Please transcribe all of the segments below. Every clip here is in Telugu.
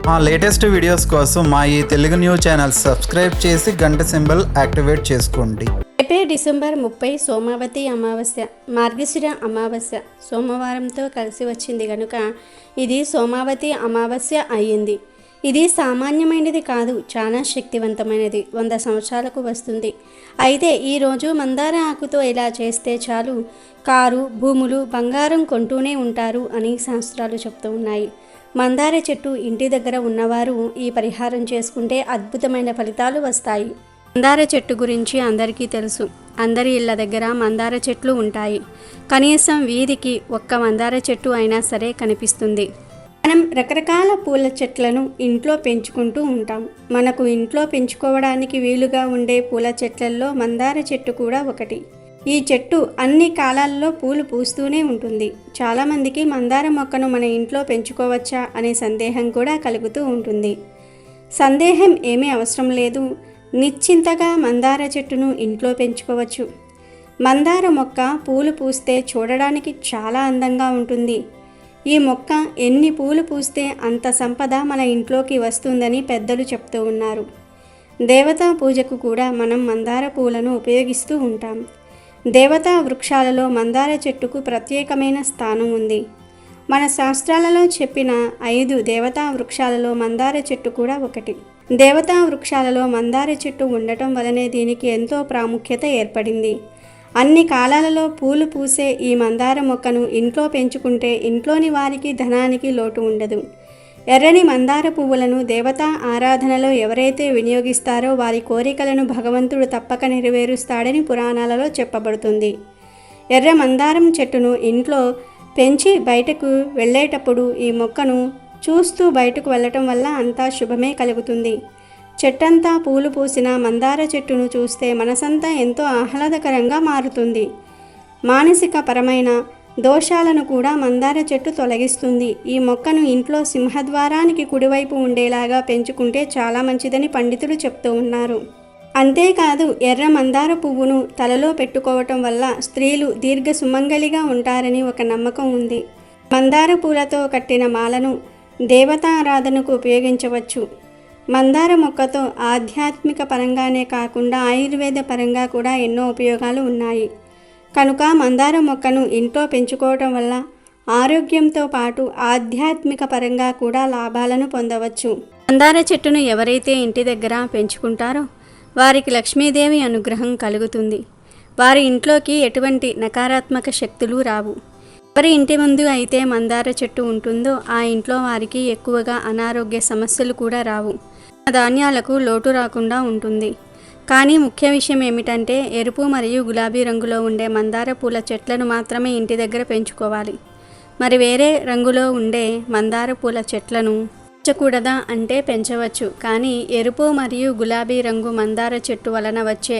మా లేటెస్ట్ వీడియోస్ కోసం మా ఈ తెలుగు న్యూస్ ఛానల్ సబ్స్క్రైబ్ చేసి గంట సింబల్ యాక్టివేట్ చేసుకోండి. రేపే డిసెంబర్ 30 సోమావతి అమావాస్య, మార్గశిర అమావాస్య సోమవారంతో కలిసి వచ్చింది కనుక ఇది సోమావతి అమావాస్య అయ్యింది. ఇది సామాన్యమైనది కాదు, చాలా శక్తివంతమైనది. 100 సంవత్సరాలకు వస్తుంది. అయితే ఈరోజు మందార ఆకుతో ఇలా చేస్తే చాలు, కారు, భూములు, బంగారం కొంటూనే ఉంటారు అని శాస్త్రాలు చెప్తూ ఉన్నాయి. మందార చెట్టు ఇంటి దగ్గర ఉన్నవారు ఈ పరిహారం చేసుకుంటే అద్భుతమైన ఫలితాలు వస్తాయి. మందార చెట్టు గురించి అందరికీ తెలుసు. అందరి ఇళ్ళ దగ్గర మందార చెట్లు ఉంటాయి. కనీసం వీధికి ఒక్క మందార చెట్టు అయినా సరే కనిపిస్తుంది. మనం రకరకాల పూల చెట్లను ఇంట్లో పెంచుకుంటూ ఉంటాం. మనకు ఇంట్లో పెంచుకోవడానికి వీలుగా ఉండే పూల చెట్లల్లో మందార చెట్టు కూడా ఒకటి. ఈ చెట్టు అన్ని కాలాల్లో పూలు పూస్తూనే ఉంటుంది. చాలామందికి మందార మొక్కను మన ఇంట్లో పెంచుకోవచ్చా అనే సందేహం కూడా కలుగుతూ ఉంటుంది. సందేహం ఏమీ అవసరం లేదు. నిశ్చింతగా మందార చెట్టును ఇంట్లో పెంచుకోవచ్చు. మందార మొక్క పూలు పూస్తే చూడడానికి చాలా అందంగా ఉంటుంది. ఈ మొక్క ఎన్ని పూలు పూస్తే అంత సంపద మన ఇంట్లోకి వస్తుందని పెద్దలు చెప్తూ ఉన్నారు. దేవతా పూజకు కూడా మనం మందార పూలను ఉపయోగిస్తూ ఉంటాం. దేవతా వృక్షాలలో మందార చెట్టుకు ప్రత్యేకమైన స్థానం ఉంది. మన శాస్త్రాలలో చెప్పిన 5 దేవతా వృక్షాలలో మందార చెట్టు కూడా ఒకటి. దేవతా వృక్షాలలో మందార చెట్టు ఉండటం వలనే దీనికి ఎంతో ప్రాముఖ్యత ఏర్పడింది. అన్ని కాలాలలో పూలు పూసే ఈ మందార మొక్కను ఇంట్లో పెంచుకుంటే ఇంట్లోని వారికి ధనానికి లోటు ఉండదు. ఎర్రని మందార పువ్వులను దేవతా ఆరాధనలో ఎవరైతే వినియోగిస్తారో వారి కోరికలను భగవంతుడు తప్పక నెరవేరుస్తాడని పురాణాలలో చెప్పబడుతుంది. ఎర్ర మందారం చెట్టును ఇంట్లో పెంచి బయటకు వెళ్ళేటప్పుడు ఈ మొక్కను చూస్తూ బయటకు వెళ్ళటం వల్ల అంతా శుభమే కలుగుతుంది. చెట్టంతా పూలు పూసిన మందార చెట్టును చూస్తే మనసంతా ఎంతో ఆహ్లాదకరంగా మారుతుంది. మానసిక పరమైన దోషాలను కూడా మందార చెట్టు తొలగిస్తుంది. ఈ మొక్కను ఇంట్లో సింహద్వారానికి కుడివైపు ఉండేలాగా పెంచుకుంటే చాలా మంచిదని పండితులు చెప్తూ ఉన్నారు. అంతేకాదు, ఎర్ర మందార పువ్వును తలలో పెట్టుకోవటం వల్ల స్త్రీలు దీర్ఘ సుమంగళిగా ఉంటారని ఒక నమ్మకం ఉంది. మందార పూలతో కట్టిన మాలను దేవతారాధనకు ఉపయోగించవచ్చు. మందార మొక్కతో ఆధ్యాత్మిక పరంగానే కాకుండా ఆయుర్వేద పరంగా కూడా ఎన్నో ఉపయోగాలు ఉన్నాయి. కనుక మందార మొక్కను ఇంట్లో పెంచుకోవటం వల్ల ఆరోగ్యంతో పాటు ఆధ్యాత్మిక పరంగా కూడా లాభాలను పొందవచ్చు. మందార చెట్టును ఎవరైతే ఇంటి దగ్గర పెంచుకుంటారో వారికి లక్ష్మీదేవి అనుగ్రహం కలుగుతుంది. వారి ఇంట్లోకి ఎటువంటి నకారాత్మక శక్తులు రావు. ఎవరి ఇంటి ముందు అయితే మందార చెట్టు ఉంటుందో ఆ ఇంట్లో వారికి ఎక్కువగా అనారోగ్య సమస్యలు కూడా రావు. ధాన్యాలకు లోటు రాకుండా ఉంటుంది. కానీ ముఖ్య విషయం ఏమిటంటే ఎరుపు మరియు గులాబీ రంగులో ఉండే మందార పూల చెట్లను మాత్రమే ఇంటి దగ్గర పెంచుకోవాలి. మరి వేరే రంగులో ఉండే మందార పూల చెట్లను పెంచకూడదా అంటే పెంచవచ్చు. కానీ ఎరుపు మరియు గులాబీ రంగు మందార చెట్టు వలన వచ్చే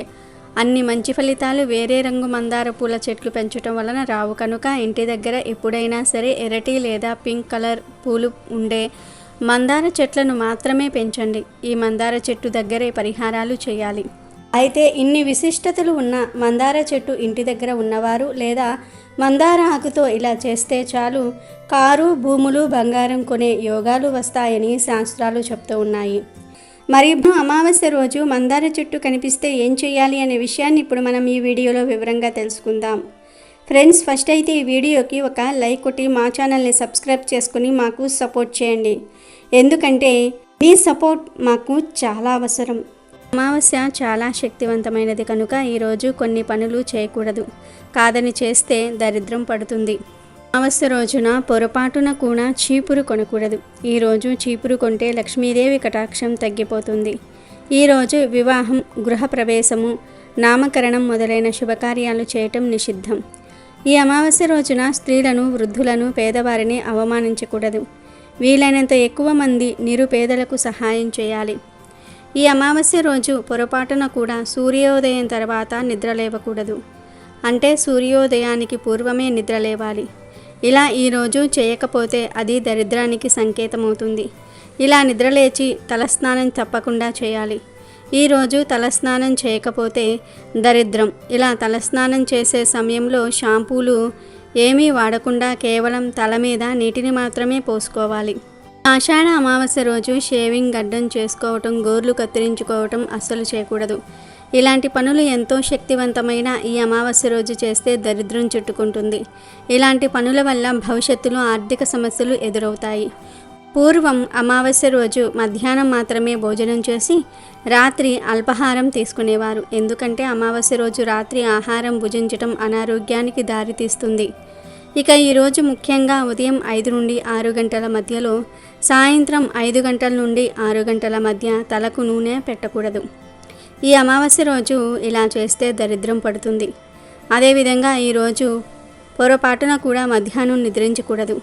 అన్ని మంచి ఫలితాలు వేరే రంగు మందార పూల చెట్లు పెంచడం వలన రావు. కనుక ఇంటి దగ్గర ఎప్పుడైనా సరే ఎర్రటి లేదా పింక్ కలర్ పూలు ఉండే మందార చెట్లను మాత్రమే పెంచండి. ఈ మందార చెట్టు దగ్గరే పరిహారాలు చేయాలి. అయితే ఇన్ని విశిష్టతలు ఉన్న మందార చెట్టు ఇంటి దగ్గర ఉన్నవారు లేదా మందార ఆకుతో ఇలా చేస్తే చాలు, కారు, భూములు, బంగారం కొనే యోగాలు వస్తాయని శాస్త్రాలు చెప్తూ ఉన్నాయి. మరి అమావాస్య రోజు మందార చెట్టు కనిపిస్తే ఏం చేయాలి అనే విషయాన్ని ఇప్పుడు మనం ఈ వీడియోలో వివరంగా తెలుసుకుందాం. ఫ్రెండ్స్, ఫస్ట్ అయితే ఈ వీడియోకి ఒక లైక్ కొట్టి మా ఛానల్ని సబ్స్క్రైబ్ చేసుకుని మాకు సపోర్ట్ చేయండి. ఎందుకంటే మీ సపోర్ట్ మాకు చాలా అవసరం. అమావాస్య చాలా శక్తివంతమైనది కనుక ఈరోజు కొన్ని పనులు చేయకూడదు. కాదని చేస్తే దరిద్రం పడుతుంది. అమావాస్య రోజున పొరపాటున కూడా చీపురు కొనకూడదు. ఈరోజు చీపురు కొంటే లక్ష్మీదేవి కటాక్షం తగ్గిపోతుంది. ఈరోజు వివాహం, గృహప్రవేశము, నామకరణం మొదలైన శుభకార్యాలు చేయటం నిషిద్ధం. ఈ అమావాస్య రోజున స్త్రీలను, వృద్ధులను, పేదవారిని అవమానించకూడదు. వీలైనంత ఎక్కువ మంది నిరుపేదలకు సహాయం చేయాలి. ఈ అమావాస్య రోజు పొరపాటున కూడా సూర్యోదయం తర్వాత నిద్రలేవకూడదు. అంటే సూర్యోదయానికి పూర్వమే నిద్రలేవాలి. ఇలా ఈరోజు చేయకపోతే అది దరిద్రానికి సంకేతమవుతుంది. ఇలా నిద్రలేచి తలస్నానం తప్పకుండా చేయాలి. ఈరోజు తలస్నానం చేయకపోతే దరిద్రం. ఇలా తలస్నానం చేసే సమయంలో షాంపూలు ఏమీ వాడకుండా కేవలం తల మీద నీటిని మాత్రమే పోసుకోవాలి. ఆషాఢ అమావాస్య రోజు షేవింగ్ గడ్డం చేసుకోవటం, గోర్లు కత్తిరించుకోవటం అస్సలు చేయకూడదు. ఇలాంటి పనులు ఎంతో శక్తివంతమైన ఈ అమావాస్య రోజు చేస్తే దరిద్రం చుట్టుకుంటుంది. ఇలాంటి పనుల వల్ల భవిష్యత్తులో ఆర్థిక సమస్యలు ఎదురవుతాయి. పూర్వం అమావాస్య రోజు మధ్యాహ్నం మాత్రమే భోజనం చేసి రాత్రి అల్పాహారం తీసుకునేవారు. ఎందుకంటే అమావాస్య రోజు రాత్రి ఆహారం భుజించటం అనారోగ్యానికి దారితీస్తుంది. ఇక ఈరోజు ముఖ్యంగా ఉదయం 5 నుండి 6 గంటల మధ్యలో, సాయంత్రం 5 గంటల నుండి 6 గంటల మధ్య తలకు నూనె పెట్టకూడదు. ఈ అమావాస్య రోజు ఇలా చేస్తే దరిద్రం పడుతుంది. అదేవిధంగా ఈరోజు పొరపాటున కూడా మధ్యాహ్నం నిద్రించకూడదు.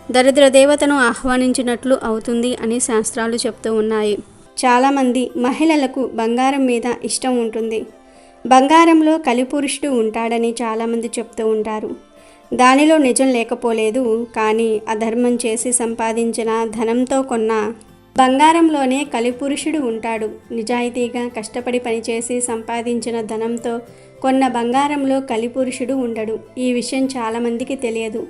దరిద్ర దేవతను ఆహ్వానించినట్లు అవుతుంది అని శాస్త్రాలు చెప్తూ ఉన్నాయి. చాలామంది మహిళలకు బంగారం మీద ఇష్టం ఉంటుంది. బంగారంలో కలిపురుషుడు ఉంటాడని చాలామంది చెప్తూ ఉంటారు. దానిలో నిజం లేకపోలేదు. కానీ అధర్మం చేసి సంపాదించిన ధనంతో కొన్న బంగారంలోనే కలిపురుషుడు ఉంటాడు. నిజాయితీగా కష్టపడి పనిచేసి సంపాదించిన ధనంతో కొన్న బంగారంలో కలిపురుషుడు ఉండడు. ఈ విషయం చాలామందికి తెలియదు.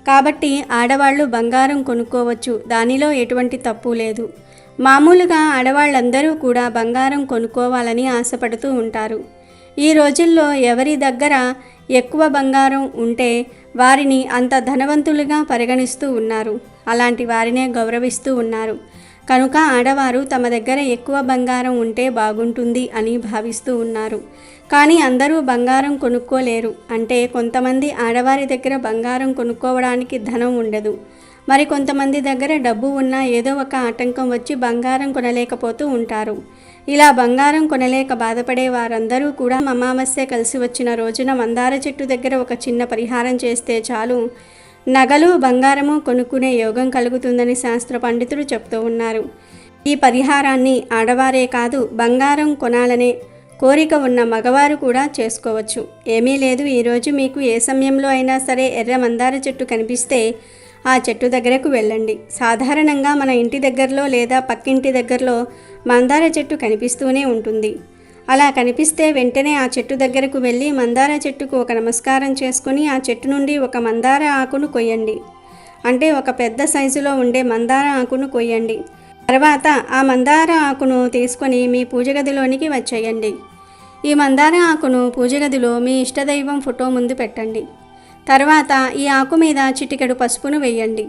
కాబట్టి ఆడవాళ్ళు బంగారం కొనుక్కోవచ్చు, దానిలో ఎటువంటి తప్పు లేదు. మామూలుగా ఆడవాళ్ళందరూ కూడా బంగారం కొనుక్కోవాలని ఆశపడుతూ ఉంటారు. ఈ రోజుల్లో ఎవరి దగ్గర ఎక్కువ బంగారం ఉంటే వారిని అంత ధనవంతులుగా పరిగణిస్తూ ఉన్నారు. అలాంటి వారినే గౌరవిస్తూ ఉన్నారు. కనుక ఆడవారు తమ దగ్గర ఎక్కువ బంగారం ఉంటే బాగుంటుంది అని భావిస్తూ ఉన్నారు. కానీ అందరూ బంగారం కొనుక్కోలేరు. అంటే కొంతమంది ఆడవారి దగ్గర బంగారం కొనుక్కోవడానికి ధనం ఉండదు. మరి కొంతమంది దగ్గర డబ్బు ఉన్నా ఏదో ఒక ఆటంకం వచ్చి బంగారం కొనలేకపోతూ ఉంటారు. ఇలా బంగారం కొనలేక బాధపడే వారందరూ కూడా అమావాస్య కలిసి వచ్చిన రోజున మందార చెట్టు దగ్గర ఒక చిన్న పరిహారం చేస్తే చాలు, నగలు బంగారము కొనుక్కునే యోగం కలుగుతుందని శాస్త్ర పండితులు చెప్తూ ఉన్నారు. ఈ పరిహారాన్ని ఆడవారే కాదు, బంగారం కొనాలనే కోరిక ఉన్న మగవారు కూడా చేసుకోవచ్చు. ఏమీ లేదు, ఈరోజు మీకు ఏ సమయంలో అయినా సరే ఎర్ర మందార చెట్టు కనిపిస్తే ఆ చెట్టు దగ్గరకు వెళ్ళండి. సాధారణంగా మన ఇంటి దగ్గరలో లేదా పక్కింటి దగ్గరలో మందార చెట్టు కనిపిస్తూనే ఉంటుంది. అలా కనిపిస్తే వెంటనే ఆ చెట్టు దగ్గరకు వెళ్ళి మందార చెట్టుకు ఒక నమస్కారం చేసుకుని ఆ చెట్టు నుండి ఒక మందార ఆకును కొయ్యండి. అంటే ఒక పెద్ద సైజులో ఉండే మందార ఆకును కొయ్యండి. తర్వాత ఆ మందార ఆకును తీసుకొని మీ పూజ గదిలోనికి వచ్చేయండి. ఈ మందార ఆకును పూజ గదిలో మీ ఇష్టదైవం ఫోటో ముందు పెట్టండి. తర్వాత ఈ ఆకు మీద చిటికెడు పసుపును వేయండి.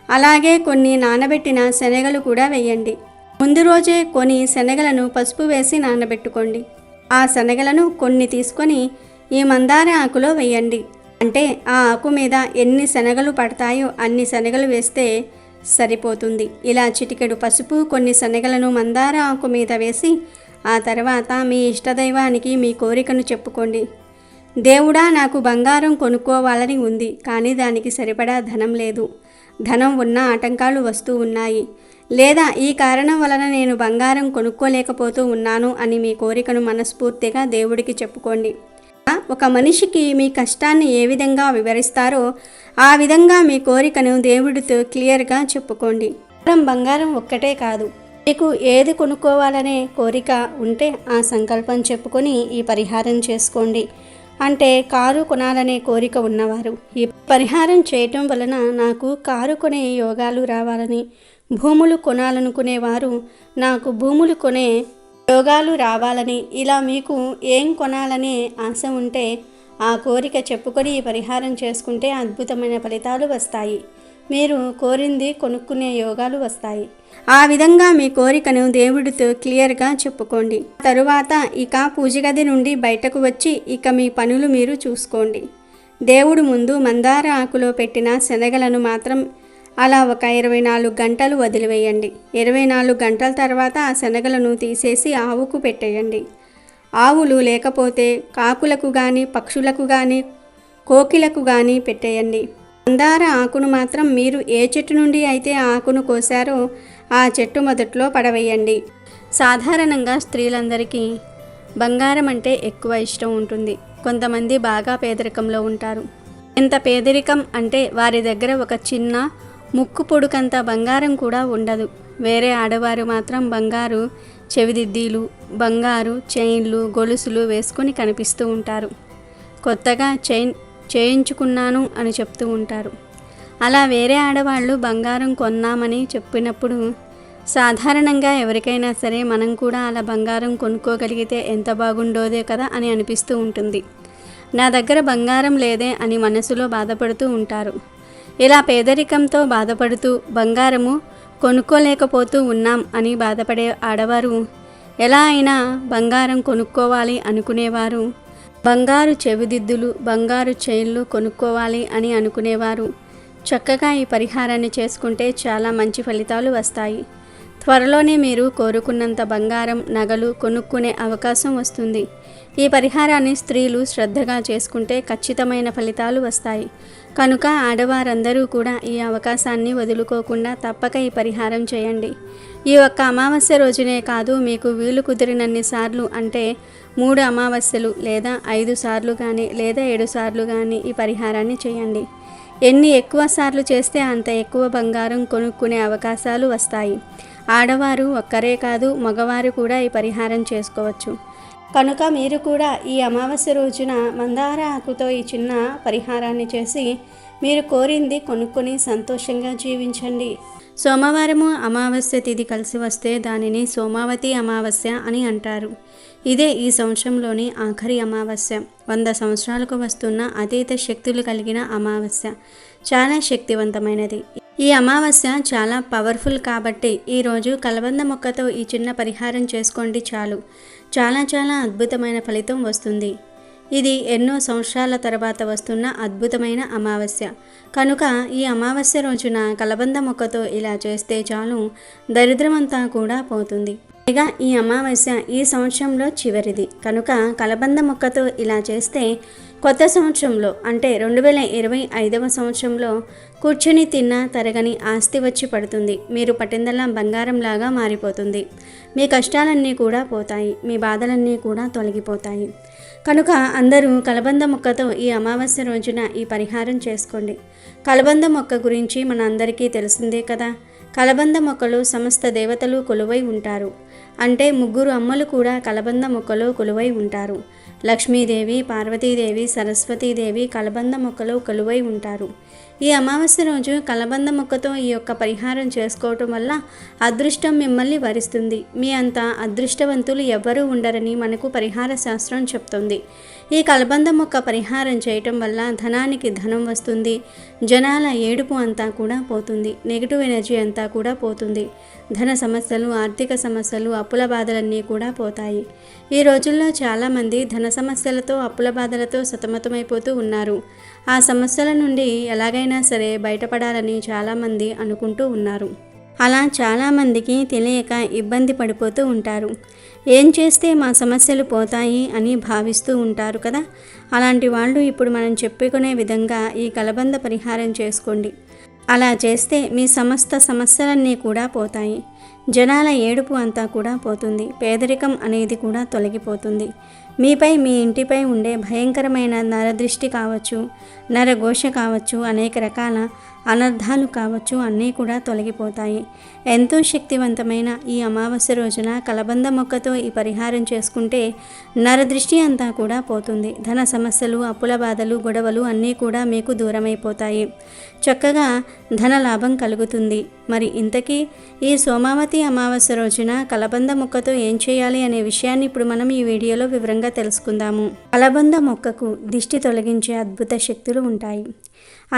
అలాగే కొన్ని నానబెట్టిన శనగలు కూడా వేయండి. ముందు రోజే కొన్ని శనగలను పసుపు వేసి నానబెట్టుకోండి. ఆ శనగలను కొన్ని తీసుకొని ఈ మందార ఆకులో వేయండి. అంటే ఆ ఆకు మీద ఎన్ని శనగలు పడతాయో అన్ని శనగలు వేస్తే సరిపోతుంది. ఇలా చిటికెడు పసుపు కొన్ని శనగలను మందార ఆకు మీద వేసి ఆ తర్వాత మీ ఇష్టదైవానికి మీ కోరికను చెప్పుకోండి. దేవుడా, నాకు బంగారం కొనుక్కోవాలని ఉంది, కానీ దానికి సరిపడా ధనం లేదు. ధనం ఉన్న ఆటంకాలు వస్తూ ఉన్నాయి, లేదా ఈ కారణం వలన నేను బంగారం కొనుక్కోలేకపోతూ ఉన్నాను అని మీ కోరికను మనస్ఫూర్తిగా దేవుడికి చెప్పుకోండి. ఒక మనిషికి మీ కష్టాన్ని ఏ విధంగా వివరిస్తారో ఆ విధంగా మీ కోరికను దేవుడితో క్లియర్గా చెప్పుకోండి. బంగారం ఒక్కటే కాదు, మీకు ఏది కొనుక్కోవాలనే కోరిక ఉంటే ఆ సంకల్పం చెప్పుకొని ఈ పరిహారం చేసుకోండి. అంటే కారు కొనాలనే కోరిక ఉన్నవారు ఈ పరిహారం చేయటం వలన నాకు కారు కొనే యోగాలు రావాలని, భూములు కొనాలనుకునేవారు నాకు భూములు కొనే యోగాలు రావాలని, ఇలా మీకు ఏం కొనాలనే ఆశ ఉంటే ఆ కోరిక చెప్పుకొని ఈ పరిహారం చేసుకుంటే అద్భుతమైన ఫలితాలు వస్తాయి. మీరు కోరింది కొనుక్కునే యోగాలు వస్తాయి. ఆ విధంగా మీ కోరికను దేవుడితో క్లియర్గా చెప్పుకోండి. తరువాత ఇక పూజ గది నుండి బయటకు వచ్చి ఇక మీ పనులు మీరు చూసుకోండి. దేవుడు ముందు మందార ఆకులో పెట్టిన శనగలను మాత్రం అలా ఒక 24 గంటలు వదిలివేయండి. 24 గంటల తర్వాత ఆ శనగలను తీసేసి ఆవుకు పెట్టేయండి. ఆవులు లేకపోతే కాకులకు కానీ పక్షులకు కానీ కోకిలకు కానీ పెట్టేయండి. మందార ఆకును మాత్రం మీరు ఏ చెట్టు నుండి అయితే ఆకును కోసారో ఆ చెట్టు మొదట్లో పడవేయండి. సాధారణంగా స్త్రీలందరికీ బంగారం అంటే ఎక్కువ ఇష్టం ఉంటుంది. కొంతమంది బాగా పేదరికంలో ఉంటారు. ఎంత పేదరికం అంటే వారి దగ్గర ఒక చిన్న ముక్కు పొడుకంత బంగారం కూడా ఉండదు. వేరే ఆడవారు మాత్రం బంగారు చెవిదిద్దీలు, బంగారు చైన్లు, గొలుసులు వేసుకొని కనిపిస్తూ ఉంటారు. కొత్తగా చైన్ చేయించుకున్నాను అని చెప్తూ ఉంటారు. అలా వేరే ఆడవాళ్ళు బంగారం కొన్నామని చెప్పినప్పుడు సాధారణంగా ఎవరికైనా సరే మనం కూడా అలా బంగారం కొనుక్కోగలిగితే ఎంత బాగుండోదే కదా అని అనిపిస్తూ ఉంటుంది. నా దగ్గర బంగారం లేదే అని మనసులో బాధపడుతూ ఉంటారు. ఇలా పేదరికంతో బాధపడుతూ బంగారము కొనుక్కోలేకపోతూ ఉన్నాం అని బాధపడే ఆడవారు, ఎలా అయినా బంగారం కొనుక్కోవాలి అనుకునేవారు, బంగారు చెవిదిద్దులు, బంగారు చైన్లు కొనుక్కోవాలి అని అనుకునేవారు చక్కగా ఈ పరిహారాన్ని చేసుకుంటే చాలా మంచి ఫలితాలు వస్తాయి. త్వరలోనే మీరు కోరుకున్నంత బంగారం, నగలు కొనుక్కునే అవకాశం వస్తుంది. ఈ పరిహారాన్ని స్త్రీలు శ్రద్ధగా చేసుకుంటే ఖచ్చితమైన ఫలితాలు వస్తాయి. కనుక ఆడవారందరూ కూడా ఈ అవకాశాన్ని వదులుకోకుండా తప్పక ఈ పరిహారం చేయండి. ఈ ఒక్క అమావాస్య రోజునే కాదు, మీకు వీలు కుదిరినన్ని సార్లు, అంటే 3 అమావాస్యలు లేదా 5 సార్లు కానీ లేదా 7 సార్లు కానీ ఈ పరిహారాన్ని చేయండి. ఎన్ని ఎక్కువ సార్లు చేస్తే అంత ఎక్కువ బంగారం కొనుక్కునే అవకాశాలు వస్తాయి. ఆడవారు ఒక్కరే కాదు, మగవారు కూడా ఈ పరిహారం చేసుకోవచ్చు. కనుక మీరు కూడా ఈ అమావాస్య రోజున మందార ఆకుతో ఈ చిన్న పరిహారాన్ని చేసి మీరు కోరింది కొనుక్కొని సంతోషంగా జీవించండి. సోమవారము అమావాస్య తిథి కలిసి వస్తే దానిని సోమావతి అమావాస్య అని అంటారు. ఇదే ఈ సంవత్సరంలోని ఆఖరి అమావాస్య. 100 సంవత్సరాలకు వస్తున్న అతీత శక్తులు కలిగిన అమావాస్య. చాలా శక్తివంతమైనది. ఈ అమావాస్య చాలా పవర్ఫుల్ కాబట్టి ఈరోజు కలబంద మొక్కతో ఈ చిన్న పరిహారం చేసుకోండి చాలు. చాలా చాలా అద్భుతమైన ఫలితం వస్తుంది. ఇది ఎన్నో సంవత్సరాల తర్వాత వస్తున్న అద్భుతమైన అమావాస్య. కనుక ఈ అమావాస్య రోజున కలబంద మొక్కతో ఇలా చేస్తే చాలు, దరిద్రమంతా కూడా పోతుంది. పైగా ఈ అమావాస్య ఈ సంవత్సరంలో చివరిది. కనుక కలబంద మొక్కతో ఇలా చేస్తే కొత్త సంవత్సరంలో, అంటే 2025వ సంవత్సరంలో కూర్చొని తిన్నా తరగని ఆస్తి వచ్చి పడుతుంది. మీరు పట్టిందల్లా బంగారంలాగా మారిపోతుంది. మీ కష్టాలన్నీ కూడా పోతాయి. మీ బాధలన్నీ కూడా తొలగిపోతాయి. కనుక అందరూ కలబంద మొక్కతో ఈ అమావాస్య రోజున ఈ పరిహారం చేసుకోండి. కలబంద మొక్క గురించి మన అందరికీ తెలిసిందే కదా. కలబంద మొక్కలో సమస్త దేవతలు కొలువై ఉంటారు. అంటే 3 అమ్మలు కూడా కలబంద మొక్కలో కొలువై ఉంటారు. లక్ష్మీదేవి, పార్వతీదేవి, సరస్వతీదేవి కలబంద మొక్కలో కొలువై ఉంటారు. ఈ అమావాస్య రోజు కలబంద మొక్కతో ఈ యొక్క పరిహారం చేసుకోవటం వల్ల అదృష్టం మిమ్మల్ని వరిస్తుంది. మీ అంత అదృష్టవంతులు ఎవ్వరూ ఉండరని మనకు పరిహార శాస్త్రం చెప్తుంది. ఈ కలబంద మొక్క పరిహారం చేయటం వల్ల ధనానికి ధనం వస్తుంది. జనాల ఏడుపు అంతా కూడా పోతుంది. నెగిటివ్ ఎనర్జీ అంతా కూడా పోతుంది. ధన సమస్యలు, ఆర్థిక సమస్యలు, అప్పుల బాధలన్నీ కూడా పోతాయి. ఈ రోజుల్లో చాలామంది ధన సమస్యలతో, అప్పుల బాధలతో సతమతమైపోతూ ఉన్నారు. ఆ సమస్యల నుండి ఎలాగైనా సరే బయటపడాలని చాలామంది అనుకుంటూ ఉన్నారు. అలా చాలామందికి తెలియక ఇబ్బంది పడిపోతూ ఉంటారు. ఏం చేస్తే మా సమస్యలు పోతాయి అని భావిస్తూ ఉంటారు కదా. అలాంటి వాళ్ళు ఇప్పుడు మనం చెప్పుకునే విధంగా ఈ కలబంద పరిహారం చేసుకోండి. అలా చేస్తే మీ సమస్త సమస్యలన్నీ కూడా పోతాయి. జనాల ఏడుపు అంతా కూడా పోతుంది. పేదరికం అనేది కూడా తొలగిపోతుంది. మీపై, మీ ఇంటిపై ఉండే భయంకరమైన నరదృష్టి కావచ్చు, నరఘోష కావచ్చు, అనేక రకాల అనర్థాలు కావచ్చు, అన్నీ కూడా తొలగిపోతాయి. ఎంతో శక్తివంతమైన ఈ అమావాస్య రోజున కలబంద మొక్కతో ఈ పరిహారం చేసుకుంటే నరదృష్టి అంతా కూడా పోతుంది. ధన సమస్యలు, అప్పుల బాధలు, గొడవలు అన్నీ కూడా మీకు దూరమైపోతాయి. చక్కగా ధన లాభం కలుగుతుంది. మరి ఇంతకీ ఈ సోమావతి అమావాస్య రోజున కలబంద మొక్కతో ఏం చేయాలి అనే విషయాన్ని ఇప్పుడు మనం ఈ వీడియోలో వివరంగా తెలుసుకుందాము. కలబంద మొక్కకు దిష్టి తొలగించే అద్భుత శక్తులు ఉంటాయి.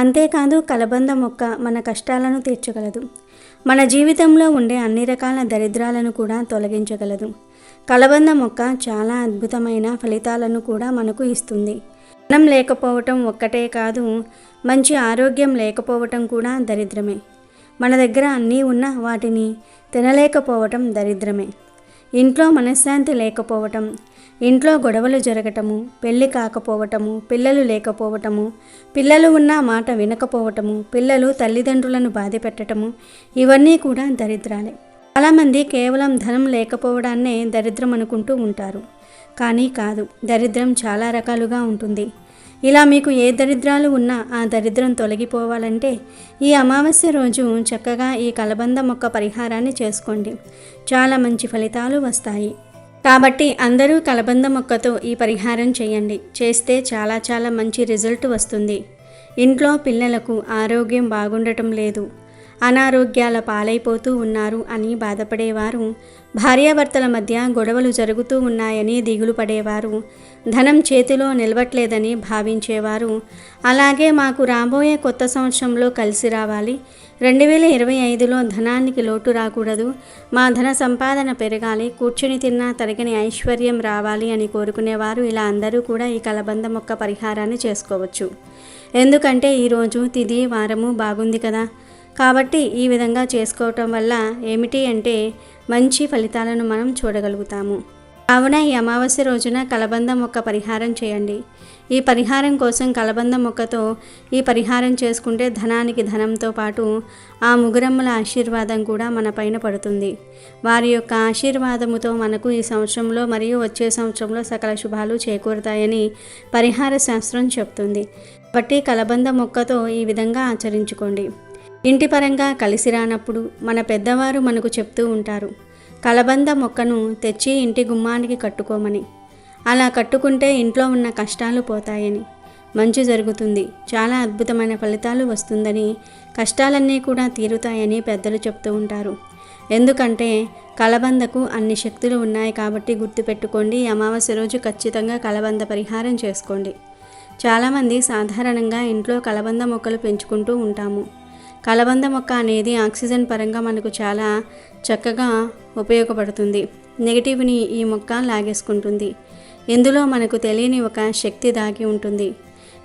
అంతేకాదు కలబంద మొక్క మన కష్టాలను తీర్చగలదు. మన జీవితంలో ఉండే అన్ని రకాల దరిద్రాలను కూడా తొలగించగలదు. కలబంద మొక్క చాలా అద్భుతమైన ఫలితాలను కూడా మనకు ఇస్తుంది. ధనం లేకపోవటం ఒక్కటే కాదు, మంచి ఆరోగ్యం లేకపోవటం కూడా దరిద్రమే. మన దగ్గర అన్నీ ఉన్నా వాటిని తినలేకపోవటం దరిద్రమే. ఇంట్లో మనశ్శాంతి లేకపోవటం, ఇంట్లో గొడవలు జరగటము, పెళ్ళి కాకపోవటము, పిల్లలు లేకపోవటము, పిల్లలు ఉన్న మాట వినకపోవటము, పిల్లలు తల్లిదండ్రులను బాధ పెట్టటము, ఇవన్నీ కూడా దరిద్రాలే. చాలామంది కేవలం ధనం లేకపోవడాన్నే దరిద్రం అనుకుంటూ ఉంటారు. కానీ కాదు, దరిద్రం చాలా రకాలుగా ఉంటుంది. ఇలా మీకు ఏ దరిద్రాలు ఉన్నా ఆ దరిద్రం తొలగిపోవాలంటే ఈ అమావాస్య రోజు చక్కగా ఈ కలబంద మొక్క పరిహారాన్ని చేసుకోండి. చాలా మంచి ఫలితాలు వస్తాయి. కాబట్టి అందరూ కలబంద మొక్కతో ఈ పరిహారం చేయండి. చేస్తే చాలా చాలా మంచి రిజల్ట్ వస్తుంది. ఇంట్లో పిల్లలకు ఆరోగ్యం బాగుండటం లేదు, అనారోగ్యాల పాలైపోతూ ఉన్నారు అని బాధపడేవారు, భార్యాభర్తల మధ్య గొడవలు జరుగుతూ ఉన్నాయని దిగులు పడేవారు, ధనం చేతిలో నిలవట్లేదని భావించేవారు, అలాగే మాకు రాబోయే కొత్త సంవత్సరంలో కలిసి రావాలి, 2025లో ధనానికి లోటు రాకూడదు, మా ధన సంపాదన పెరగాలి, కూర్చుని తిన్నా తరగని ఐశ్వర్యం రావాలి అని కోరుకునేవారు ఇలా అందరూ కూడా ఈ కలబంద మొక్క పరిహారాన్ని చేసుకోవచ్చు. ఎందుకంటే ఈరోజు తిథి వారము బాగుంది కదా, కాబట్టి ఈ విధంగా చేసుకోవటం వల్ల ఏమిటి అంటే మంచి ఫలితాలను మనం చూడగలుగుతాము. కావున ఈ అమావాస్య రోజున కలబంద మొక్క పరిహారం చేయండి. ఈ పరిహారం కోసం కలబంద మొక్కతో ఈ పరిహారం చేసుకుంటే ధనానికి ధనంతో పాటు ఆ ముగురమ్మల ఆశీర్వాదం కూడా మన పైన పడుతుంది. వారి యొక్క ఆశీర్వాదముతో మనకు ఈ సంవత్సరంలో మరియు వచ్చే సంవత్సరంలో సకల శుభాలు చేకూరుతాయని పరిహార శాస్త్రం చెప్తుంది. కాబట్టి కలబంద మొక్కతో ఈ విధంగా ఆచరించుకోండి. ఇంటి పరంగా కలిసి రానప్పుడు మన పెద్దవారు మనకు చెప్తూ ఉంటారు, కలబంద మొక్కను తెచ్చి ఇంటి గుమ్మానికి కట్టుకోమని. అలా కట్టుకుంటే ఇంట్లో ఉన్న కష్టాలు పోతాయని, మంచి జరుగుతుంది, చాలా అద్భుతమైన ఫలితాలు వస్తుందని, కష్టాలన్నీ కూడా తీరుతాయని పెద్దలు చెప్తూ ఉంటారు. ఎందుకంటే కలబందకు అన్ని శక్తులు ఉన్నాయి కాబట్టి గుర్తుపెట్టుకోండి. అమావాస్య రోజు ఖచ్చితంగా కలబంద పరిహారం చేసుకోండి. చాలామంది సాధారణంగా ఇంట్లో కలబంద మొక్కలు పెంచుకుంటూ ఉంటాము. కలబంద మొక్క అనేది ఆక్సిజన్ పరంగా మనకు చాలా చక్కగా ఉపయోగపడుతుంది. నెగిటివ్ని ఈ మొక్క లాగేసుకుంటుంది. ఇందులో మనకు తెలియని ఒక శక్తి దాగి ఉంటుంది.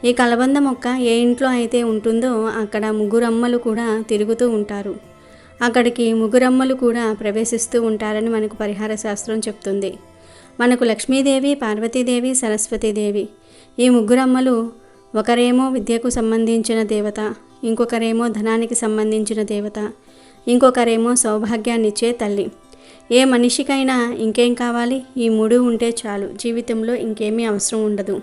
ఈ కలబంద మొక్క ఏ ఇంట్లో అయితే ఉంటుందో అక్కడ ముగ్గురమ్మలు కూడా తిరుగుతూ ఉంటారు. అక్కడికి ముగ్గురమ్మలు కూడా ప్రవేశిస్తూ ఉంటారని మనకు పరిహార శాస్త్రం చెప్తుంది. మనకు లక్ష్మీదేవి, పార్వతీదేవి, సరస్వతీదేవి ఈ ముగ్గురమ్మలు ఒకరేమో విద్యకు సంబంధించిన దేవత, ఇంకొకరేమో ధనానికి సంబంధించిన దేవత, ఇంకొకరేమో సౌభాగ్యాన్నిచ్చే తల్లి. ఏ మనిషికైనా ఇంకేం కావాలి? ఈ మూడు ఉంటే చాలు, జీవితంలో ఇంకేమీ అవసరం ఉండదు.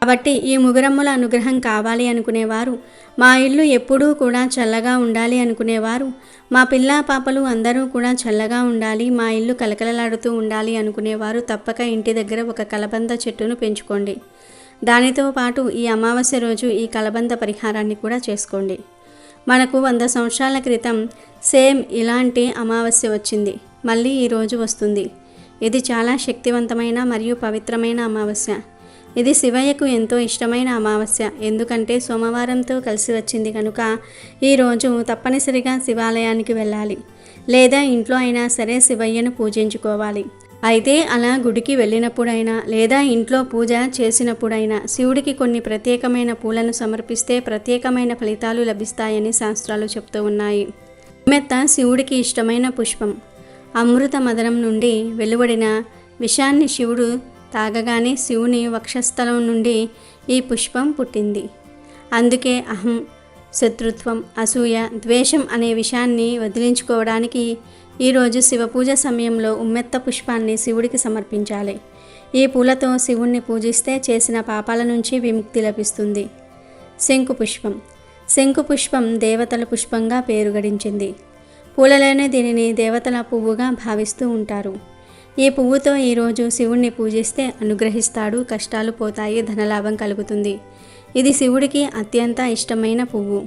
కాబట్టి ఈ ముగురమ్మల అనుగ్రహం కావాలి అనుకునేవారు, మా ఇల్లు ఎప్పుడూ కూడా చల్లగా ఉండాలి అనుకునేవారు, మా పిల్లా పాపలు అందరూ కూడా చల్లగా ఉండాలి, మా ఇల్లు కలకలలాడుతూ ఉండాలి అనుకునేవారు తప్పక ఇంటి దగ్గర ఒక కలబంద చెట్టును పెంచుకోండి. దానితో పాటు ఈ అమావాస్య రోజు ఈ కలబంద పరిహారాన్ని కూడా చేసుకోండి. మనకు 100 సంవత్సరాల క్రితం సేమ్ ఇలాంటి అమావాస్య వచ్చింది, మళ్ళీ ఈరోజు వస్తుంది. ఇది చాలా శక్తివంతమైన మరియు పవిత్రమైన అమావాస్య. ఇది శివయ్యకు ఎంతో ఇష్టమైన అమావాస్య. ఎందుకంటే సోమవారంతో కలిసి వచ్చింది కనుక ఈరోజు తప్పనిసరిగా శివాలయానికి వెళ్ళాలి, లేదా ఇంట్లో అయినా సరే శివయ్యను పూజించుకోవాలి. అయితే అలా గుడికి వెళ్ళినప్పుడైనా లేదా ఇంట్లో పూజ చేసినప్పుడైనా శివుడికి కొన్ని ప్రత్యేకమైన పూలను సమర్పిస్తే ప్రత్యేకమైన ఫలితాలు లభిస్తాయని శాస్త్రాలు చెప్తూ ఉన్నాయి. మెత్త శివుడికి ఇష్టమైన పుష్పం. అమృత మదనం నుండి వెలువడిన విషాన్ని శివుడు తాగగానే శివుని వక్షస్థలం నుండి ఈ పుష్పం పుట్టింది. అందుకే అహం, శత్రుత్వం, అసూయ, ద్వేషం అనే విషయాన్ని వదిలించుకోవడానికి ఈరోజు శివపూజ సమయంలో ఉమ్మెత్త పుష్పాన్ని శివుడికి సమర్పించాలి. ఈ పూలతో శివుణ్ణి పూజిస్తే చేసిన పాపాల నుంచి విముక్తి లభిస్తుంది. శంకు పుష్పం. శంకు పుష్పం దేవతల పుష్పంగా పేరు గడించింది. పూలలోనే దీనిని దేవతల పువ్వుగా భావిస్తూ ఉంటారు. ఈ పువ్వుతో ఈరోజు శివుణ్ణి పూజిస్తే అనుగ్రహిస్తాడు, కష్టాలు పోతాయి, ధనలాభం కలుగుతుంది. ఇది శివుడికి అత్యంత ఇష్టమైన పువ్వు.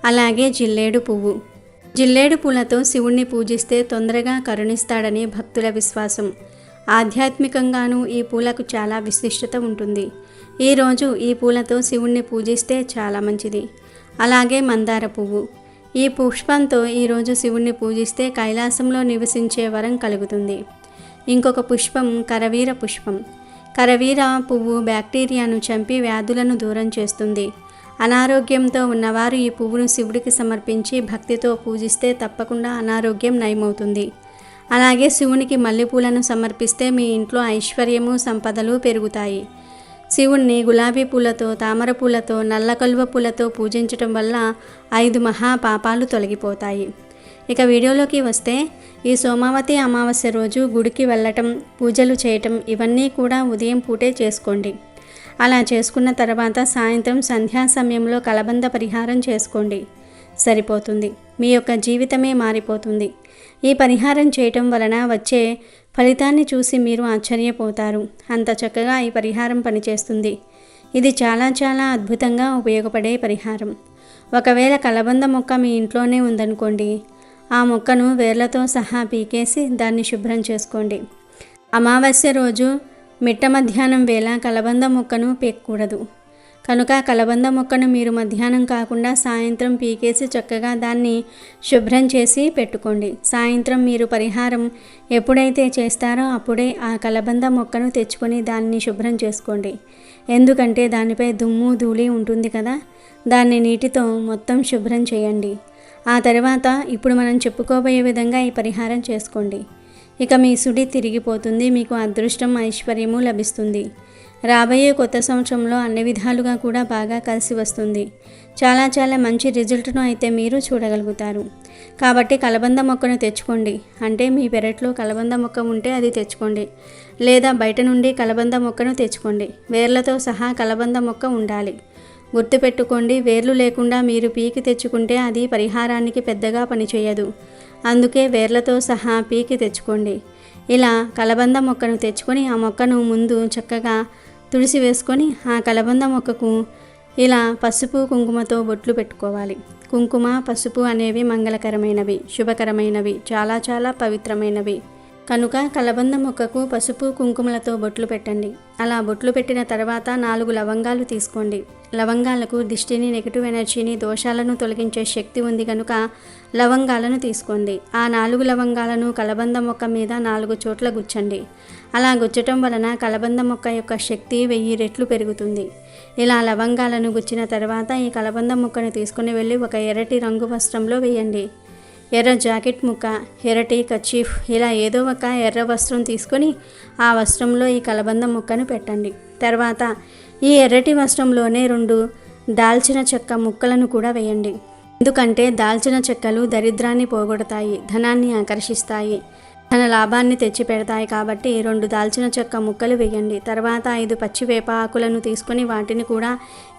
అలాగే జిల్లేడు పువ్వు. జిల్లేడు పూలతో శివుణ్ణి పూజిస్తే తొందరగా కరుణిస్తాడని భక్తుల విశ్వాసం. ఆధ్యాత్మికంగానూ ఈ పూలకు చాలా విశిష్టత ఉంటుంది. ఈరోజు ఈ పూలతో శివుణ్ణి పూజిస్తే చాలా మంచిది. అలాగే మందార పువ్వు. ఈ పుష్పంతో ఈరోజు శివుణ్ణి పూజిస్తే కైలాసంలో నివసించే వరం కలుగుతుంది. ఇంకొక పుష్పం కరవీర పుష్పం. కరవీర పువ్వు బ్యాక్టీరియాను చంపి వ్యాధులను దూరం చేస్తుంది. అనారోగ్యంతో ఉన్నవారు ఈ పువ్వును శివుడికి సమర్పించి భక్తితో పూజిస్తే తప్పకుండా అనారోగ్యం నయమవుతుంది. అలాగే శివునికి మల్లెపూలను సమర్పిస్తే మీ ఇంట్లో ఐశ్వర్యము, సంపదలు పెరుగుతాయి. శివుణ్ణి గులాబీ పూలతో, తామర పూలతో, నల్ల కలువ పూలతో పూజించటం వల్ల 5 మహాపాపాలు తొలగిపోతాయి. ఇక వీడియోలోకి వస్తే ఈ సోమావతి అమావాస్య రోజు గుడికి వెళ్ళటం, పూజలు చేయటం ఇవన్నీ కూడా ఉదయం పూటే చేసుకోండి. అలా చేసుకున్న తర్వాత సాయంత్రం సంధ్యా సమయంలో కలబంద పరిహారం చేసుకోండి. సరిపోతుంది. మీ యొక్క జీవితమే మారిపోతుంది. ఈ పరిహారం చేయటం వలన వచ్చే ఫలితాన్ని చూసి మీరు ఆశ్చర్యపోతారు. అంత చక్కగా ఈ పరిహారం పనిచేస్తుంది. ఇది చాలా చాలా అద్భుతంగా ఉపయోగపడే పరిహారం. ఒకవేళ కలబంద మొక్క మీ ఇంట్లోనే ఉందనుకోండి, ఆ మొక్కను వేర్లతో సహా పీకేసి దాన్ని శుభ్రం చేసుకోండి. అమావాస్య రోజు మిట్ట మధ్యాహ్నం వేళ కలబంద మొక్కను పీకకూడదు. కనుక కలబంద మొక్కను మీరు మధ్యాహ్నం కాకుండా సాయంత్రం పీకేసి చక్కగా దాన్ని శుభ్రం చేసి పెట్టుకోండి. సాయంత్రం మీరు పరిహారం ఎప్పుడైతే చేస్తారో అప్పుడే ఆ కలబంద మొక్కను తెచ్చుకొని దాన్ని శుభ్రం చేసుకోండి. ఎందుకంటే దానిపై దుమ్ము ధూళి ఉంటుంది కదా, దాన్ని నీటితో మొత్తం శుభ్రం చేయండి. ఆ తర్వాత ఇప్పుడు మనం చెప్పుకోబోయే విధంగా ఈ పరిహారం చేసుకోండి. ఇక మీ సుడి తిరిగిపోతుంది, మీకు అదృష్టం ఐశ్వర్యము లభిస్తుంది. రాబోయే కొత్త సంవత్సరంలో అన్ని విధాలుగా కూడా బాగా కలిసి వస్తుంది. చాలా చాలా మంచి రిజల్ట్ను అయితే మీరు చూడగలుగుతారు. కాబట్టి కలబంద మొక్కను తెచ్చుకోండి. అంటే మీ పెరట్లో కలబంద మొక్క ఉంటే అది తెచ్చుకోండి, లేదా బయట నుండి కలబంద మొక్కను తెచ్చుకోండి. వేర్లతో సహా కలబంద మొక్క ఉండాలి. గుర్తుపెట్టుకోండి, వేర్లు లేకుండా మీరు పీకి తెచ్చుకుంటే అది పరిహారానికి పెద్దగా పనిచేయదు. అందుకే వేర్లతో సహా పీకి తెచ్చుకోండి. ఇలా కలబంద మొక్కను తెచ్చుకొని ఆ మొక్కను ముందు చక్కగా తుడిసి వేసుకొని ఆ కలబంద మొక్కకు ఇలా పసుపు కుంకుమతో బొట్లు పెట్టుకోవాలి. కుంకుమ పసుపు అనేవి మంగళకరమైనవి, శుభకరమైనవి, చాలా చాలా పవిత్రమైనవి. కనుక కలబంద మొక్కకు పసుపు కుంకుమలతో బొట్లు పెట్టండి. అలా బొట్లు పెట్టిన తర్వాత 4 లవంగాలు తీసుకోండి. లవంగాలకు దిష్టిని, నెగిటివ్ ఎనర్జీని, దోషాలను తొలగించే శక్తి ఉంది కనుక లవంగాలను తీసుకోండి. ఆ 4 లవంగాలను కలబంద మొక్క మీద 4 చోట్ల గుచ్చండి. అలా గుచ్చటం వలన కలబంద మొక్క యొక్క శక్తి 1000 రెట్లు పెరుగుతుంది. ఇలా లవంగాలను గుచ్చిన తర్వాత ఈ కలబంద మొక్కను తీసుకుని వెళ్ళి ఒక ఎర్రటి రంగు వస్త్రంలో వేయండి. ఎర్ర జాకెట్ ముక్క, ఎర్రటి కర్చీఫ్, ఇలా ఏదో ఒక ఎర్ర వస్త్రం తీసుకొని ఆ వస్త్రంలో ఈ కలబంద మొక్కను పెట్టండి. తర్వాత ఈ ఎర్రటి వస్త్రంలోనే 2 దాల్చిన చెక్క ముక్కలను కూడా వేయండి. ఎందుకంటే దాల్చిన చెక్కలు దరిద్రాన్ని పోగొడతాయి, ధనాన్ని ఆకర్షిస్తాయి, ధన లాభాన్ని తెచ్చి పెడతాయి. కాబట్టి 2 దాల్చిన చెక్క ముక్కలు వేయండి. తర్వాత 5 పచ్చి వేప ఆకులను తీసుకొని వాటిని కూడా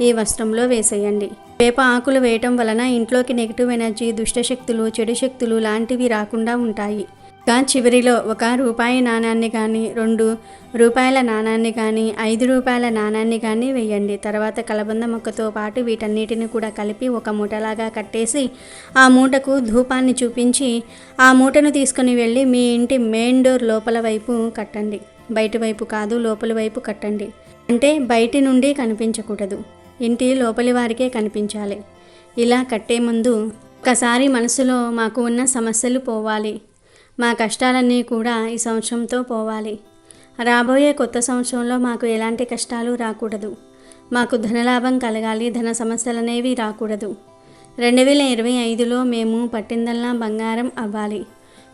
ఈ వస్త్రంలో వేసేయండి. వేప ఆకులు వేయటం వలన ఇంట్లోకి నెగిటివ్ ఎనర్జీ, దుష్టశక్తులు, చెడు శక్తులు లాంటివి రాకుండా ఉంటాయి. ఇంకా చివరిలో 1 రూపాయి నాణాన్ని కానీ, 2 రూపాయల నాణాన్ని కానీ, 5 రూపాయల నాణాన్ని కానీ వేయండి. తర్వాత కలబంద మొక్కతో పాటు వీటన్నిటిని కూడా కలిపి ఒక మూటలాగా కట్టేసి ఆ మూటకు ధూపాన్ని చూపించి ఆ మూటను తీసుకుని వెళ్ళి మీ ఇంటి మెయిన్ డోర్ లోపల వైపు కట్టండి. బయట వైపు కాదు, లోపల వైపు కట్టండి. అంటే బయటి నుండి కనిపించకూడదు, ఇంటి లోపలి వారికే కనిపించాలి. ఇలా కట్టే ముందు ఒకసారి మనసులో మాకు ఉన్న సమస్యలు పోవాలి, మా కష్టాలన్నీ కూడా ఈ సంవత్సరంతో పోవాలి, రాబోయే కొత్త సంవత్సరంలో మాకు ఎలాంటి కష్టాలు రాకూడదు, మాకు ధనలాభం కలగాలి, ధన సమస్యలు అనేవి రాకూడదు, 2025లో మేము పట్టిందల్లా బంగారం అవ్వాలి,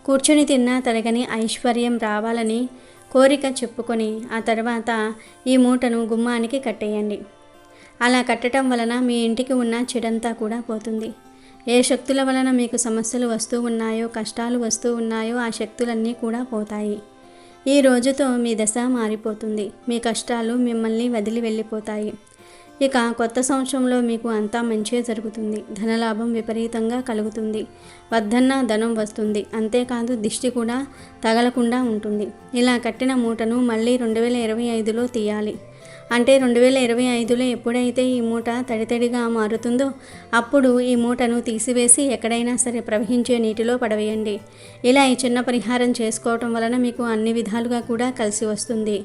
కూర్చొని తిన్నా తరగని ఐశ్వర్యం రావాలని కోరిక చెప్పుకొని ఆ తర్వాత ఈ మూటను గుమ్మానికి కట్టేయండి. అలా కట్టడం వలన మీ ఇంటికి ఉన్న చెడంతా కూడా పోతుంది. ఏ శక్తుల వలన మీకు సమస్యలు వస్తూ ఉన్నాయో, కష్టాలు వస్తూ ఉన్నాయో ఆ శక్తులన్నీ కూడా పోతాయి. ఈ రోజుతో మీ దశ మారిపోతుంది, మీ కష్టాలు మిమ్మల్ని వదిలి వెళ్ళిపోతాయి. ఇక కొత్త సంవత్సరంలో మీకు అంతా మంచే జరుగుతుంది, ధనలాభం విపరీతంగా కలుగుతుంది, వద్దన్న ధనం వస్తుంది, అంతేకాదు దిష్టి కూడా తగలకుండా ఉంటుంది. ఇలా కట్టిన మూటను మళ్ళీ 2025లో తీయాలి. అంటే 2025లో ఎప్పుడైతే ఈ మూట తడితడిగా మారుతుందో అప్పుడు ఈ మూటను తీసివేసి ఎక్కడైనా సరే ప్రవహించే నీటిలో పడవేయండి. ఇలా ఈ చిన్న పరిహారం చేసుకోవటం వలన మీకు అన్ని విధాలుగా కూడా కలిసి వస్తుంది.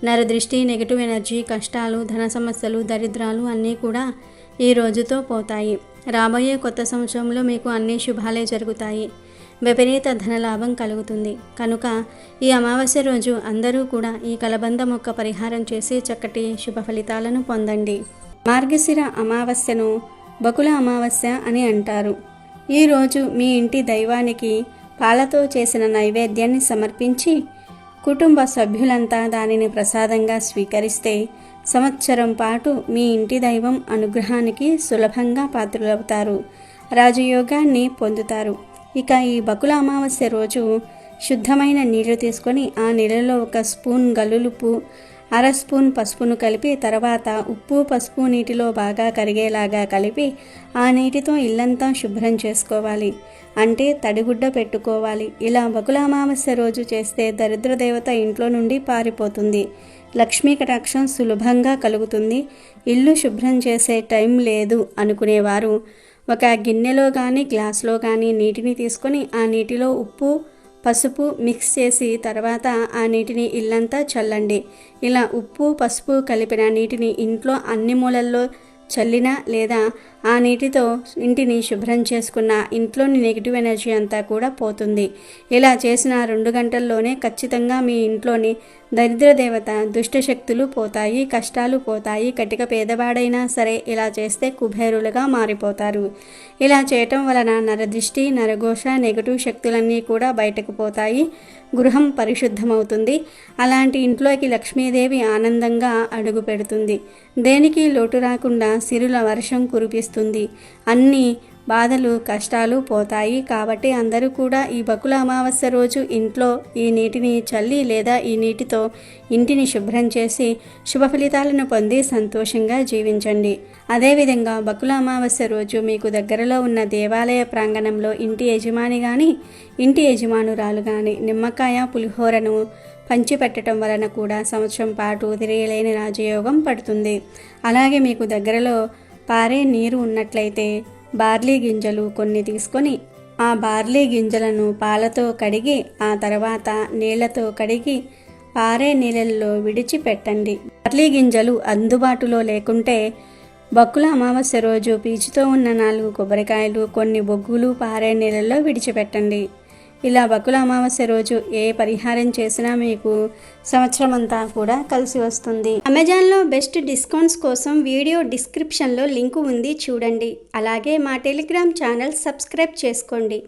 నరదృష్టి, నెగిటివ్ ఎనర్జీ, కష్టాలు, ధన సమస్యలు, దరిద్రాలు అన్నీ కూడా ఈ రోజుతో పోతాయి. రాబోయే కొత్త సంవత్సరంలో మీకు అన్ని శుభాలే జరుగుతాయి, విపరీత ధనలాభం కలుగుతుంది. కనుక ఈ అమావాస్య రోజు అందరూ కూడా ఈ కలబంద మొక్క పరిహారం చేసి చక్కటి శుభ ఫలితాలను పొందండి. మార్గశిర అమావాస్యను బకుల అమావాస్య అని అంటారు. ఈరోజు మీ ఇంటి దైవానికి పాలతో చేసిన నైవేద్యాన్ని సమర్పించి కుటుంబ సభ్యులంతా దానిని ప్రసాదంగా స్వీకరిస్తే సంవత్సరం పాటు మీ ఇంటి దైవం అనుగ్రహానికి సులభంగా పాత్రులవుతారు, రాజయోగాన్ని పొందుతారు. ఇక ఈ బకుల అమావాస్య రోజు శుద్ధమైన నీళ్లు తీసుకొని ఆ నీళ్ళలో 1 స్పూన్ గల్లులుప్పు, 1/2 స్పూన్ పసుపును కలిపి తర్వాత ఉప్పు పసుపు నీటిలో బాగా కరిగేలాగా కలిపి ఆ నీటితో ఇల్లంతా శుభ్రం చేసుకోవాలి. అంటే తడిగుడ్డ పెట్టుకోవాలి. ఇలా బకుల అమావాస్య రోజు చేస్తే దరిద్ర దేవత ఇంట్లో నుండి పారిపోతుంది. లక్ష్మీ కటాక్షం సులభంగా కలుగుతుంది. ఇల్లు శుభ్రం చేసే టైం లేదు అనుకునేవారు ఒక గిన్నెలో కానీ గ్లాసులో కానీ నీటిని తీసుకొని ఆ నీటిలో ఉప్పు పసుపు మిక్స్ చేసి తర్వాత ఆ నీటిని ఇల్లంతా చల్లండి. ఇలా ఉప్పు పసుపు కలిపిన నీటిని ఇంట్లో అన్ని మూలల్లో చల్లినా లేదా ఆ నీటితో ఇంటిని శుభ్రం చేసుకున్న ఇంట్లోని నెగిటివ్ ఎనర్జీ అంతా కూడా పోతుంది. ఇలా చేసిన 2 గంటల్లోనే ఖచ్చితంగా మీ ఇంట్లోని దరిద్ర దేవత దుష్టశక్తులు పోతాయి, కష్టాలు పోతాయి. కటిక పేదవాడైనా సరే ఇలా చేస్తే కుబేరులుగా మారిపోతారు. ఇలా చేయటం వలన నరదృష్టి నరఘోష నెగిటివ్ శక్తులన్నీ కూడా బయటకు పోతాయి. గృహం పరిశుద్ధమవుతుంది. అలాంటి ఇంట్లోకి లక్ష్మీదేవి ఆనందంగా అడుగు పెడుతుంది. దేనికి లోటు రాకుండా సిరుల వర్షం కురిపిస్తుంది. అన్ని బాధలు కష్టాలు పోతాయి. కాబట్టి అందరూ కూడా ఈ బకుళ అమావాస్య రోజు ఇంట్లో ఈ నీటిని చల్లి లేదా ఈ నీటితో ఇంటిని శుభ్రం చేసి శుభ ఫలితాలను పొంది సంతోషంగా జీవించండి. అదేవిధంగా బకుళ అమావాస్య రోజు మీకు దగ్గరలో ఉన్న దేవాలయ ప్రాంగణంలో ఇంటి యజమాని కానీ ఇంటి యజమానురాలు కానీ నిమ్మకాయ పులిహోరను పంచిపెట్టడం వలన కూడా సంవత్సరం పాటు తిరగలేని రాజయోగం పడుతుంది. అలాగే మీకు దగ్గరలో పారే నీరు ఉన్నట్లయితే బార్లీ గింజలు కొన్ని తీసుకొని ఆ బార్లీ గింజలను పాలతో కడిగి ఆ తర్వాత నీళ్లతో కడిగి పారే నీళ్ళల్లో విడిచిపెట్టండి. బార్లీ గింజలు అందుబాటులో లేకుంటే బకుళ అమావాస్య రోజు పీచుతో ఉన్న 4 కొబ్బరికాయలు కొన్ని బొగ్గులు పారే నీళ్ళల్లో విడిచిపెట్టండి. ఇలా బకుళ అమావాస్య రోజు ఏ పరిహారం చేసినా మీకు సంవత్సరం అంతా కూడా కలిసి వస్తుంది. అమెజాన్లో బెస్ట్ డిస్కౌంట్స్ కోసం వీడియో డిస్క్రిప్షన్లో లింకు ఉంది, చూడండి. అలాగే మా టెలిగ్రామ్ ఛానల్ సబ్స్క్రైబ్ చేసుకోండి.